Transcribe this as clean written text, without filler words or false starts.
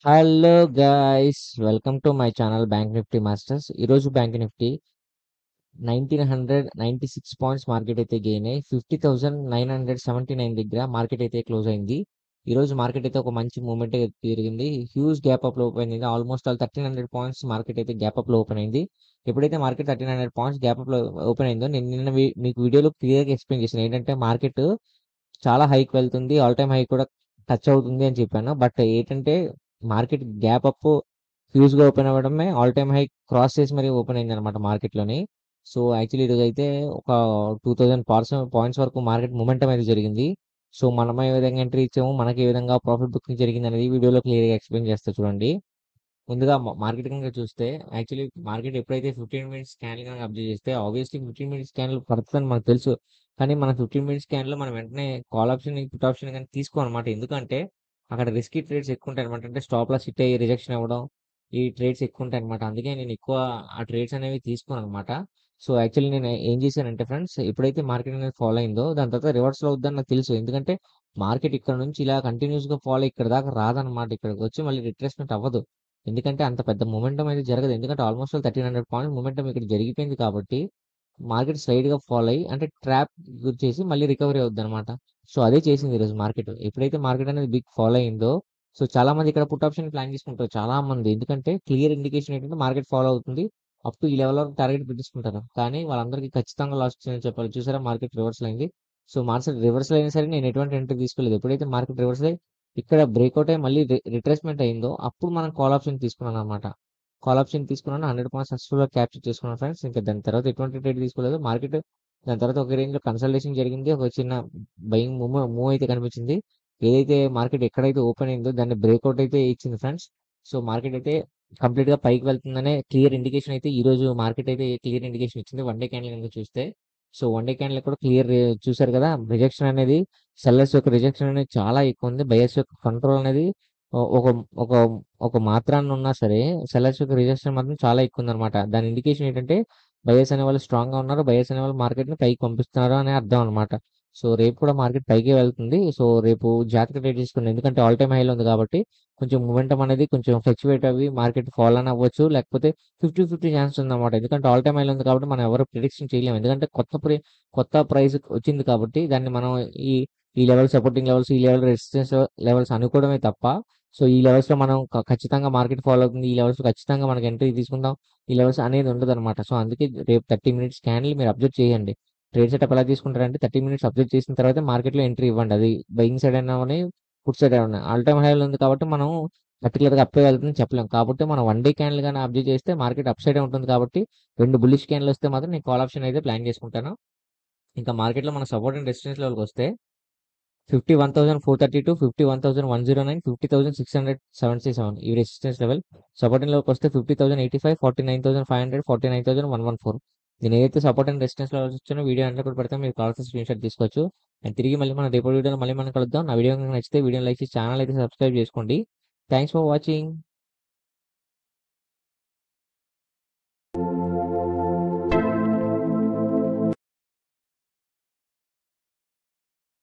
Hello guys, welcome to my channel bank Nifty masters. ఈరోజు bank Nifty 1996 points market అయితే gain అయ్యి 50,979 దగ్గర market అయితే క్లోజ్ అయింది. ఈరోజు మార్కెట్ అయితే ఒక మంచి మూమెంట్ తిరిగింది. హ్యూజ్ గ్యాప్ అప్ లో ఓపెన్ అయింది. ఆల్మోస్ట్ ఆల్ 1300 పాయింట్స్ మార్కెట్ అయితే గ్యాప్ అప్ లో ఓపెన్ అయింది. ఎప్పుడైతే మార్కెట్ 1300 పాయింట్స్ గ్యాప్ అప్ లో ఓపెన్ అయిందో నేను నిన్న మీకు వీడియోలో క్లియర్ గా ఎక్స్ప్లెయిన్ చేశాను. ఏంటంటే మార్కెట్ చాలా హైక్ వెళ్తుంది, ఆల్ టైమ్ హై కూడా టచ్ అవుతుంది అని చెప్పాను. బట్ ఏంటంటే మార్కెట్ గ్యాప్ అప్ హ్యూజ్ గా ఓపెన్ అవ్వడమే ఆల్ టైమ్ హై క్రాస్ చేసి మరీ ఓపెన్ అయింది అనమాట మార్కెట్ లోని. సో యాక్చువల్లీ ఈరోజు అయితే ఒక 2000 పాయింట్స్ వరకు మార్కెట్ మూమెంటం అయితే జరిగింది. సో మనం ఏ విధంగా ఎంట్రీ ఇచ్చాము, మనకి ఏ విధంగా ప్రాఫిట్ బుకింగ్ జరిగింది అనేది వీడియోలో క్లియర్ గా ఎక్స్ప్లెయిన్ చేస్తా చూడండి. ముందుగా మార్కెట్ కనుక చూస్తే యాక్చువల్లీ మార్కెట్ ఎప్పుడైతే 15 మినిట్స్ స్కాన్ కనుక అబ్జర్వ్ చేస్తే ఆబ్వియస్లీ 15 మినిట్స్ స్కాన్ పడుతుందని మనకు తెలుసు. కానీ మన 15 మినిట్స్ స్కాన్ లో మనం వెంటనే కాల్ ఆప్షన్ పుట్ ఆప్షన్ కానీ తీసుకోనమాట. ఎందుకంటే అక్కడ రిస్కీ ట్రేడ్స్ ఎక్కువ ఉంటాయి అనమాట. అంటే స్టాప్ లాస్ హిట్ అయ్యి రిజెక్షన్ అవ్వడం, ఈ ట్రేడ్స్ ఎక్కువ ఉంటాయి అనమాట. అందుకే నేను ఎక్కువ ఆ ట్రేడ్స్ అనేవి తీసుకోను అనమాట. సో యాక్చువల్లీ నేను ఏం చేశానంటే ఫ్రెండ్స్, ఎప్పుడైతే మార్కెట్ అనేది ఫాలో అయిందో దాని తర్వాత రివర్స్ లో అవుద్దని నాకు తెలుసు. ఎందుకంటే మార్కెట్ ఇక్కడ నుంచి ఇలా కంటిన్యూస్ గా ఫాలో ఇక్కడ దాకా రాదనమాట. ఇక్కడికి వచ్చి మళ్ళీ రిట్రేస్మెంట్ అవ్వదు. ఎందుకంటే అంత పెద్ద మూమెంటం అయితే జరగదు. ఎందుకంటే ఆల్మోస్ట్ 1300 పాయింట్ మూమెంటం ఇక్కడ జరిగిపోయింది కాబట్టి మార్కెట్ స్లైడ్ గా ఫాలో అయ్యి అంటే ట్రాప్ చేసి మళ్ళీ రికవరీ అవుద్ది అనమాట. సో అదే చేసింది ఈరోజు మార్కెట్. ఎప్పుడైతే మార్కెట్ అనేది బిగ్ ఫాలో అయిందో, సో చాలా మంది ఇక్కడ పుట్ ఆప్షన్ ప్లాన్ చేసుకుంటారు చాలా మంది. ఎందుకంటే క్లియర్ ఇండికేషన్ ఏంటంటే మార్కెట్ ఫాలో అవుతుంది, అప్ టు ఈ లెవెల్ వరకు టార్గెట్ పెట్టించుకుంటారు. కానీ వాళ్ళందరికీ ఖచ్చితంగా లాస్ వచ్చిందని చెప్పాలి. చూసారా మార్కెట్ రివర్స్ అయింది. సో మార్కెట్ రివర్స్ అయినా సరే నేను ఎటువంటి ఎంట్రీ తీసుకోలేదు. ఎప్పుడైతే మార్కెట్ రివర్స్ అయ్యి ఇక్కడ బ్రేక్అవుట్ అయ్యి మళ్ళీ రిట్రేస్మెంట్ అయిందో అప్పుడు మనం కాల్ ఆప్షన్ తీసుకున్నాను అనమాట. కాల్ ఆప్షన్ తీసుకున్నాను, 100 పాయింట్స్ సక్సెస్ఫుల్ గా క్యాప్చర్ చేసుకున్నాను ఫ్రెండ్స్. ఇంకా దాని తర్వాత ఎటువంటి ట్రేడ్ తీసుకోలేదు. మార్కెట్ దాని తర్వాత ఒక రేంజ్ లో కన్సల్టేషన్ జరిగింది, ఒక చిన్న బయింగ్ మూవ్ అయితే కనిపించింది. ఏదైతే మార్కెట్ ఎక్కడైతే ఓపెన్ అయిందో దాన్ని బ్రేక్అవుట్ అయితే ఇచ్చింది ఫ్రెండ్స్. సో మార్కెట్ అయితే కంప్లీట్ గా పైకి వెళ్తుందనే క్లియర్ ఇండికేషన్ అయితే ఈ రోజు మార్కెట్ అయితే క్లియర్ ఇండికేషన్ ఇచ్చింది. వన్ డే క్యాండిల్ కనుక చూస్తే, సో వన్ డే క్యాండిల్ కూడా క్లియర్ చూసారు కదా. రిజెక్షన్ అనేది, సెల్లర్స్ యొక్క రిజెక్షన్ అనేది చాలా ఎక్కువ ఉంది. బయర్స్ యొక్క కంట్రోల్ అనేది ఒక ఒక ఒక మాత్రాన్ని ఉన్నా సరే సెల్లర్స్ యొక్క రిజెక్షన్ మాత్రం చాలా ఎక్కువ ఉందన్నమాట. దాని ఇండికేషన్ ఏంటంటే బయర్స్ అనే వాళ్ళు స్ట్రాంగ్ గా ఉన్నారు, బయర్స్ అనే వాళ్ళు మార్కెట్ ని పైకి పంపిస్తున్నారు అనే అర్థం అనమాట. సో రేపు కూడా మార్కెట్ పైకి వెళ్తుంది. సో రేపు జాగ్రత్త ట్రేడ్ చేసుకున్నాను. ఎందుకంటే ఆల్ టైమ్ హైలో ఉంది కాబట్టి కొంచెం మూమెంటం అనేది కొంచెం ఫ్లక్చువేట్ అవ్వి మార్కెట్ ఫాల్ అని అవ్వచ్చు, లేకపోతే 50-50 ఛాన్స్ ఉందన్నమాట. ఎందుకంటే ఆల్ టైమ్ హైలో ఉంది కాబట్టి మనం ఎవరు ప్రిడిక్షన్ చేయలేము. ఎందుకంటే కొత్త ప్రైస్ వచ్చింది కాబట్టి దాన్ని మనం ఈ ఈ లెవెల్ సపోర్టింగ్ లెవెల్స్, ఈ లెవెల్ రెసిస్టెన్స్ లెవెల్స్ అనుకోవడమే తప్ప, సో ఈ లెవెల్స్ లో మనం ఖచ్చితంగా మార్కెట్ ఫాలో అవుతుంది, ఈ లెవెల్స్ లో ఖచ్చితంగా మనకి ఎంట్రీ తీసుకుందాం, ఈ లెవెల్స్ అనేది ఉండదు అనమాట. సో అందుకే రేపు 30 మినిట్స్ క్యాండిల్ మీరు అబ్జర్వ్ చేయండి. ట్రేడ్ సెటప్ ఎలా తీసుకుంటారంటే 30 మినిట్స్ అబ్జర్వ్ చేసిన తర్వాత మార్కెట్ లో ఎంట్రీ ఇవ్వండి. అది బయింగ్ సైడ్ అయినా ఫుడ్ సైడ్ అయినా ఆల్ టైమ్ హైలో ఉంది కాబట్టి మనం పర్టికులర్ గా అప్పే వెళ్తుందని చెప్పలేం. కాబట్టి మనం వన్ డే క్యాండిల్ కానీ అబ్జర్వ్ చేస్తే మార్కెట్ అప్ సైడ్ ఉంటుంది కాబట్టి రెండు బుల్లిష్ క్యాండిల్ వస్తే మాత్రం నేను కాల్ ఆప్షన్ అయితే ప్లాన్ చేసుకుంటాను. ఇంకా మార్కెట్ లో మన సపోర్ట్ అండ్ రెసిస్టెన్స్ లెవెల్కి వస్తే 51,432, 51,109, 50,677 ఈ రెసిస్టెన్స్ లెవెల్. సపోర్టింగ్ లెవెల్కి వస్తే 50,085, 49,500, 49,114. నేను ఏదైతే సపోర్ట్ అండ్ రెసిస్టెన్స్ లెవెల్స్ వచ్చానో వీడియో అంటే కూడా పెడతాం, మీరు కావాల్సిన స్క్రీన్ షాట్ తీసుకోవచ్చు. అండ్ తిరిగి మళ్ళీ మన రేపటి వీడియోలో మళ్ళీ మనం కలుద్దాం. నా వీడియో కనుక నచ్చితే వీడియో లైక్ చేసి ఛానల్ అయితే సబ్స్క్రైబ్ చేసుకోండి. Thanks for watching.